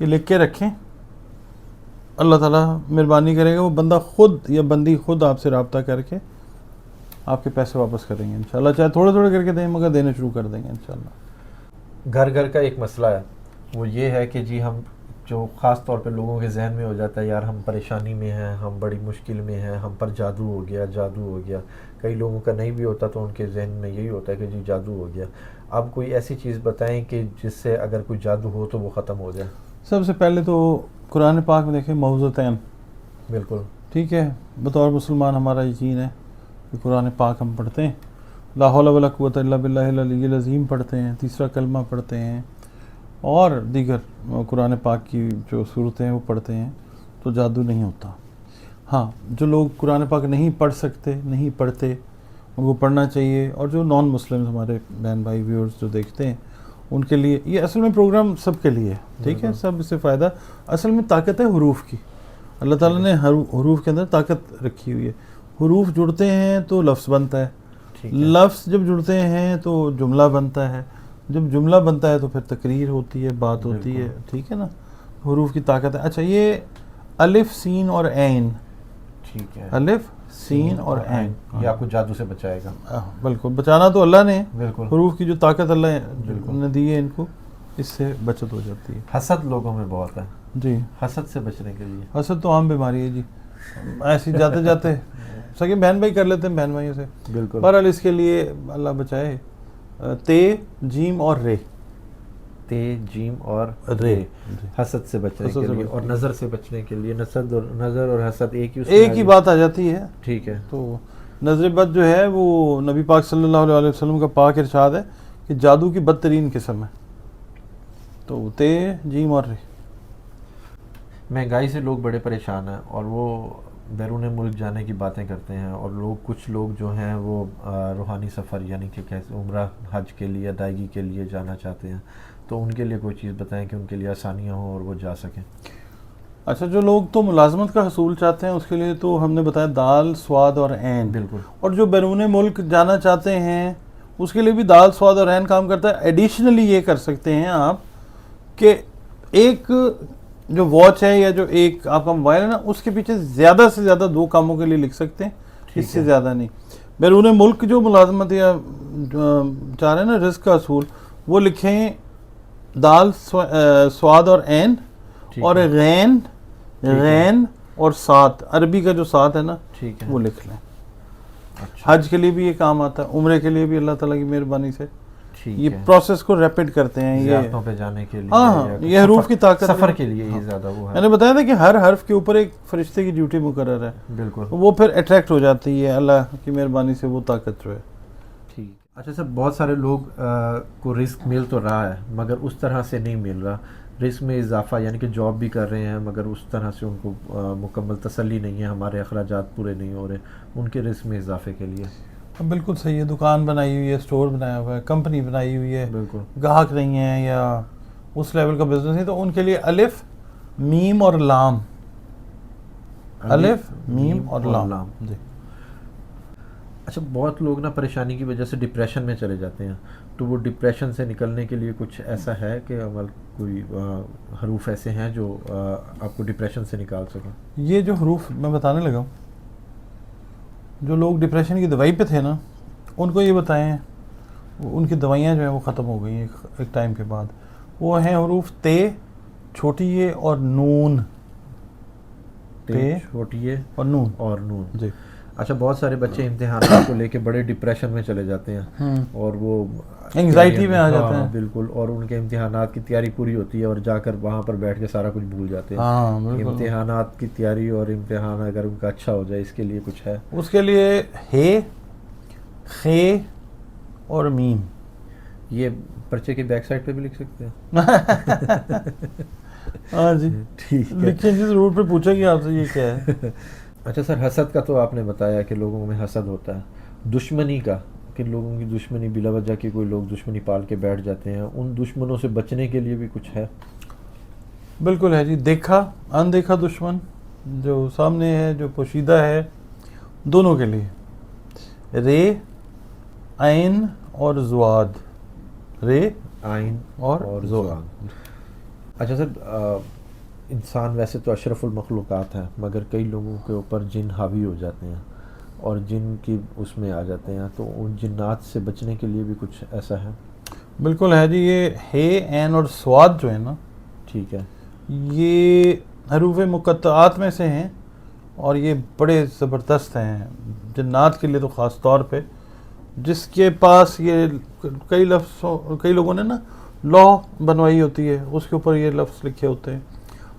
یہ لکھ کے رکھیں, اللہ تعالیٰ مہربانی کرے گا, وہ بندہ خود یا بندی خود آپ سے رابطہ کر کے آپ کے پیسے واپس کریں گے انشاءاللہ. چاہے تھوڑے تھوڑے کر کے دیں مگر دینے شروع کر دیں گے انشاءاللہ. گھر گھر کا ایک مسئلہ ہے, وہ یہ ہے کہ جی ہم جو خاص طور پہ لوگوں کے ذہن میں ہو جاتا ہے, یار ہم پریشانی میں ہیں, ہم بڑی مشکل میں ہیں, ہم پر جادو ہو گیا, جادو ہو گیا. کئی لوگوں کا نہیں بھی ہوتا تو ان کے ذہن میں یہی ہوتا ہے کہ جی جادو ہو گیا. آپ کوئی ایسی چیز بتائیں کہ جس سے اگر کوئی جادو ہو تو وہ ختم ہو جائے. سب سے پہلے تو قرآن پاک میں دیکھیں معوذتین, بالکل ٹھیک ہے, بطور مسلمان ہمارا یقین ہے کہ قرآن پاک ہم پڑھتے ہیں, لا حول ولا قوت الا باللہ العلی العظیم پڑھتے ہیں, تیسرا کلمہ پڑھتے ہیں, اور دیگر قرآن پاک کی جو صورتیں ہیں وہ پڑھتے ہیں, تو جادو نہیں ہوتا. ہاں, جو لوگ قرآن پاک نہیں پڑھ سکتے, نہیں پڑھتے, ان کو پڑھنا چاہیے. اور جو نان مسلم ہمارے بہن بھائی ویورز جو دیکھتے ہیں, ان کے لیے یہ اصل میں پروگرام سب کے لیے ہے, ٹھیک ہے, سب اس سے فائدہ. اصل میں طاقت ہے حروف کی, اللہ تعالیٰ نے حروف کے اندر طاقت رکھی ہوئی ہے. حروف جڑتے ہیں تو لفظ بنتا ہے, لفظ جب جڑتے ہیں تو جملہ بنتا ہے, جب جملہ بنتا ہے تو پھر تقریر ہوتی ہے, بات ہوتی ہے, ٹھیک ہے نا. حروف کی طاقت ہے. اچھا, یہ الف سین اور عین, ٹھیک ہے, الف سین اور عین, یہ آپ کو جادو سے بچائے گا. بالکل, بچانا تو اللہ نے, بالکل, حروف کی جو طاقت اللہ نے دی ہے ان کو, اس سے بچت ہو جاتی ہے. حسد لوگوں میں بہت ہے جی, حسد سے بچنے کے لیے. حسد تو عام بیماری ہے جی, ایسی جاتے جاتے سکے بہن بھائی کر لیتے ہیں بہن بھائیوں سے. بالکل, بہرحال اس کے لیے اللہ بچائے. تے جیم اور رے, تے جیم اور رے, حسد سے بچنے کے لیے. اور نظر سے بچنے کے لیے نظر اور حسد ایک ہی بات آ جاتی ہے, ٹھیک ہے. تو نظر بد جو ہے وہ نبی پاک صلی اللہ علیہ وسلم کا پاک ارشاد ہے کہ جادو کی بدترین قسم ہے. تو تے جیم اور رے. مہنگائی سے لوگ بڑے پریشان ہیں اور وہ بیرون ملک جانے کی باتیں کرتے ہیں, اور کچھ لوگ جو ہیں وہ روحانی سفر یعنی کہ کیسے عمرہ حج کے لیے ادائیگی کے لیے جانا چاہتے ہیں, تو ان کے لیے کوئی چیز بتائیں کہ ان کے لیے آسانیاں ہوں اور وہ جا سکیں. اچھا, جو لوگ تو ملازمت کا حصول چاہتے ہیں اس کے لیے تو ہم نے بتایا دال سواد اور عین. بالکل, اور جو بیرون ملک جانا چاہتے ہیں اس کے لیے بھی دال سواد اور عین کام کرتا ہے. ایڈیشنلی یہ کر سکتے ہیں آپ کہ ایک جو واچ ہے یا جو ایک آپ کا موبائل ہے نا, اس کے پیچھے زیادہ سے زیادہ 2 کاموں کے لیے لکھ سکتے ہیں, اس سے زیادہ نہیں. بیرون ملک جو ملازمت یا چاہ رہے ہیں نا رزق کا اصول, وہ لکھیں دال سواد اور عین, اور غین اور سات, عربی کا جو سات ہے نا وہ لکھ لیں. حج کے لیے بھی یہ کام آتا ہے, عمرے کے لیے بھی اللہ تعالیٰ کی مہربانی سے یہ پروسیس کو ریپڈ کرتے ہیں. زیارتوں پہ جانے کے لیے, ہاں, یہ حروف کی طاقت سفر کے لیے یہ زیادہ وہ ہے. میں نے بتایا تھا کہ ہر حرف کے اوپر ایک فرشتے کی ڈیوٹی مقرر ہے. بالکل, وہ پھر اٹریکٹ ہو جاتی ہے اللہ کی مہربانی سے, وہ طاقت جو ہے. ٹھیک. اچھا سر, بہت سارے لوگ کو رزق مل تو رہا ہے مگر اس طرح سے نہیں مل رہا. رزق میں اضافہ یعنی کہ جاب بھی کر رہے ہیں مگر اس طرح سے ان کو مکمل تسلی نہیں ہے, ہمارے اخراجات پورے نہیں ہو رہے, ان کے رزق میں اضافے کے لیے. بالکل صحیح ہے, دکان بنائی ہوئی ہے, اسٹور بنایا ہوا ہے, کمپنی بنائی ہوئی ہے, بالکل, گاہک نہیں ہے یا اس لیول کا بزنس نہیں, تو ان کے لیے الف میم اور لام, الف میم اور لام. جی. اچھا, بہت لوگ نا پریشانی کی وجہ سے ڈپریشن میں چلے جاتے ہیں, تو وہ ڈپریشن سے نکلنے کے لیے کچھ ایسا ہے کہ عمل کوئی حروف ایسے ہیں جو آپ کو ڈپریشن سے نکال سکیں؟ یہ جو حروف میں بتانے لگا ہوں, جو لوگ ڈپریشن کی دوائی پہ تھے نا, ان کو یہ بتائیں, ان کی دوائیاں جو ہیں وہ ختم ہو گئی ہیں ایک ٹائم کے بعد. وہ ہیں حروف تے چھوٹی اے اور نون, تے چھوٹی اے اور نون. جی. اچھا, بہت سارے بچے امتحانات کو لے کے بڑے ڈپریشن میں چلے جاتے ہیں اور وہ انگزائٹی میں آ جاتے ہیں. بالکل, اور ان کے امتحانات کی تیاری پوری ہوتی ہے اور جا کر وہاں پر بیٹھ کے سارا کچھ بھول جاتے ہیں. امتحانات کی تیاری اور امتحان اگر ان کا اچھا ہو جائے, اس کے لیے کچھ ہے؟ اس کے لیے ہے خے اور میم. یہ پرچے کے بیک سائڈ پہ بھی لکھ سکتے ہیں؟ ہاں جی, ٹھیک ہے, لکھیں جی ضرور, پہ پوچھیں گے آپ سے یہ کیا ہے. اچھا سر, حسد کا تو آپ نے بتایا کہ لوگوں میں حسد ہوتا ہے. دشمنی کا, کہ لوگوں کی دشمنی بلا وجہ کی کوئی لوگ دشمنی پال کے بیٹھ جاتے ہیں, ان دشمنوں سے بچنے کے لیے بھی کچھ ہے؟ بالکل ہے جی. دیکھا اندیکھا دشمن جو سامنے ہے, جو پوشیدہ ہے, دونوں کے لیے رے عین اور زواد, رے عین اور زواد. اچھا سر، انسان ویسے تو اشرف المخلوقات ہے، مگر کئی لوگوں کے اوپر جن حاوی ہو جاتے ہیں اور جن کی اس میں آ جاتے ہیں، تو ان جنات سے بچنے کے لیے بھی کچھ ایسا ہے؟ بالکل ہے جی. یہ ہے عین اور سواد جو ہے نا، ٹھیک ہے. یہ حروف مقطعات میں سے ہیں اور یہ بڑے زبردست ہیں جنات کے لیے تو خاص طور پہ. جس کے پاس یہ کئی لوگوں نے نا لوح بنوائی ہوتی ہے، اس کے اوپر یہ لفظ لکھے ہوتے ہیں.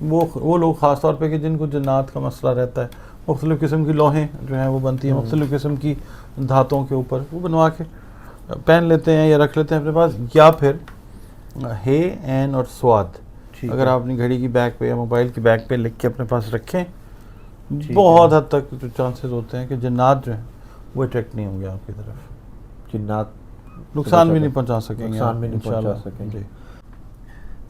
وہ لوگ خاص طور پہ کہ جن کو جنات کا مسئلہ رہتا ہے، مختلف قسم کی لوحیں جو ہیں وہ بنتی ہیں مختلف قسم کی دھاتوں کے اوپر، وہ بنوا کے پہن لیتے ہیں یا رکھ لیتے ہیں اپنے پاس. یا پھر ہے عین اور سواد اگر آپ اپنی گھڑی کی بیک پہ یا موبائل کی بیک پہ لکھ کے اپنے پاس رکھیں، بہت حد تک جو چانسز ہوتے ہیں کہ جنات جو ہیں وہ اٹریکٹ نہیں ہوں گے آپ کی طرف، جنات نقصان بھی نہیں پہنچا سکیں گے. نقصان بھی نہیں پہنچا سکیں گے.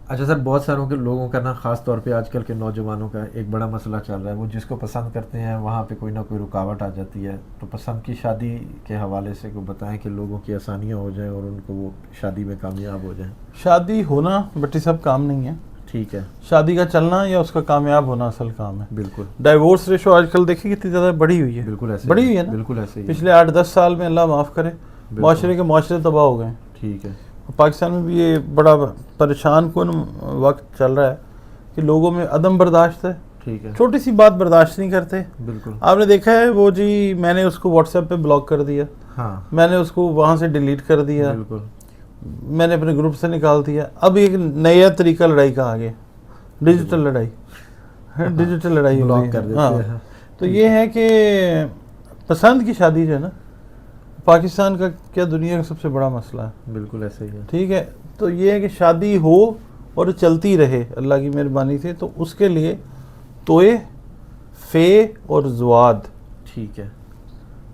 اچھا سر، بہت ساروں کے لوگوں کا نا، خاص طور پہ آج کل کے نوجوانوں کا ایک بڑا مسئلہ چل رہا ہے، وہ جس کو پسند کرتے ہیں وہاں پہ کوئی نہ کوئی رکاوٹ آ جاتی ہے. تو پسند کی شادی کے حوالے سے کو بتائیں کہ لوگوں کی آسانیاں ہو جائیں اور ان کو وہ شادی میں کامیاب ہو جائیں. شادی ہونا بٹی سب کام نہیں ہے. ٹھیک ہے. شادی کا چلنا یا اس کا کامیاب ہونا اصل کام ہے. بالکل. ڈائیورس ریشو آج کل دیکھیں کتنی زیادہ بڑی ہوئی ہے. بالکل ایسے بڑی ہوئی ہے نا. بالکل ایسے ہی. پچھلے 8-10 سال میں اللہ معاف کرے معاشرے کے معاشرے تباہ ہو گئے. ٹھیک ہے. پاکستان میں بھی یہ بڑا پریشان کن وقت چل رہا ہے کہ لوگوں میں عدم برداشت ہے. ٹھیک ہے. چھوٹی سی بات برداشت نہیں کرتے. بالکل. آپ نے دیکھا ہے وہ جی میں نے اس کو واٹس ایپ پہ بلاک کر دیا، ہاں میں نے اس کو وہاں سے ڈیلیٹ کر دیا، بالکل. میں نے اپنے گروپ سے نکال دیا. اب ایک نیا طریقہ لڑائی کا آگے، ڈیجیٹل لڑائی. ڈیجیٹل لڑائی بلاک کر دیتے ہیں. تو یہ ہے کہ پسند کی شادی جو ہے نا، پاکستان کا کیا دنیا کا سب سے بڑا مسئلہ ہے. بالکل ایسے ہی ہے. ٹھیک ہے. تو یہ ہے کہ شادی ہو اور چلتی رہے اللہ کی مہربانی سے، تو اس کے لیے توئے، فے اور زواد. ٹھیک ہے.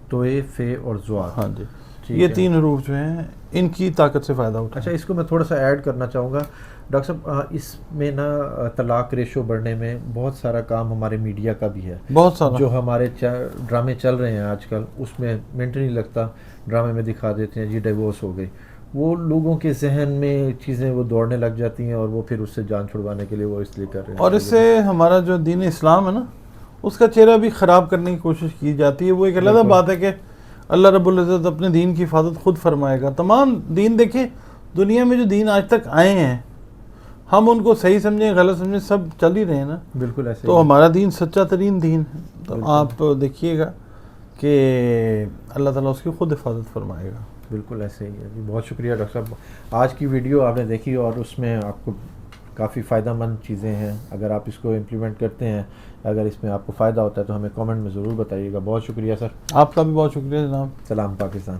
توئے، فے اور زواد. ہاں جی، یہ 3 حروف جو ہیں ان کی طاقت سے فائدہ اٹھا. اچھا، اس کو میں تھوڑا سا ایڈ کرنا چاہوں گا ڈاکٹر صاحب. اس میں نا طلاق ریشو بڑھنے میں بہت سارا کام ہمارے میڈیا کا بھی ہے. بہت سارا جو ہمارے ڈرامے چل رہے ہیں آج کل، اس میں منٹ نہیں لگتا ڈرامے میں دکھا دیتے ہیں جی ڈیورس ہو گئی. وہ لوگوں کے ذہن میں چیزیں وہ دوڑنے لگ جاتی ہیں اور وہ پھر اس سے جان چھڑوانے کے لیے وہ اس لیے کر رہے ہیں. اور اس سے ہمارا جو دین اسلام ہے نا، اس کا چہرہ بھی خراب کرنے کی کوشش کی جاتی ہے. وہ ایک علیحدہ بات ہے کہ اللہ رب العزت اپنے دین کی حفاظت خود فرمائے گا. تمام دین دیکھیں، دنیا میں جو دین آج تک آئے ہیں، ہم ان کو صحیح سمجھیں غلط سمجھیں، سب چل ہی رہے ہیں نا. بالکل ایسے. تو ہمارا دین سچا ترین دین ہے. تو آپ دیکھیے گا کہ اللہ تعالیٰ اس کی خود حفاظت فرمائے گا. بالکل ایسے ہی ہے جی. بہت شکریہ ڈاکٹر صاحب. آج کی ویڈیو آپ نے دیکھی اور اس میں آپ کو کافی فائدہ مند چیزیں ہیں. اگر آپ اس کو امپلیمنٹ کرتے ہیں، اگر اس میں آپ کو فائدہ ہوتا ہے تو ہمیں کامنٹ میں ضرور بتائیے گا. بہت شکریہ سر. آپ کا بھی بہت شکریہ جناب. سلام پاکستان.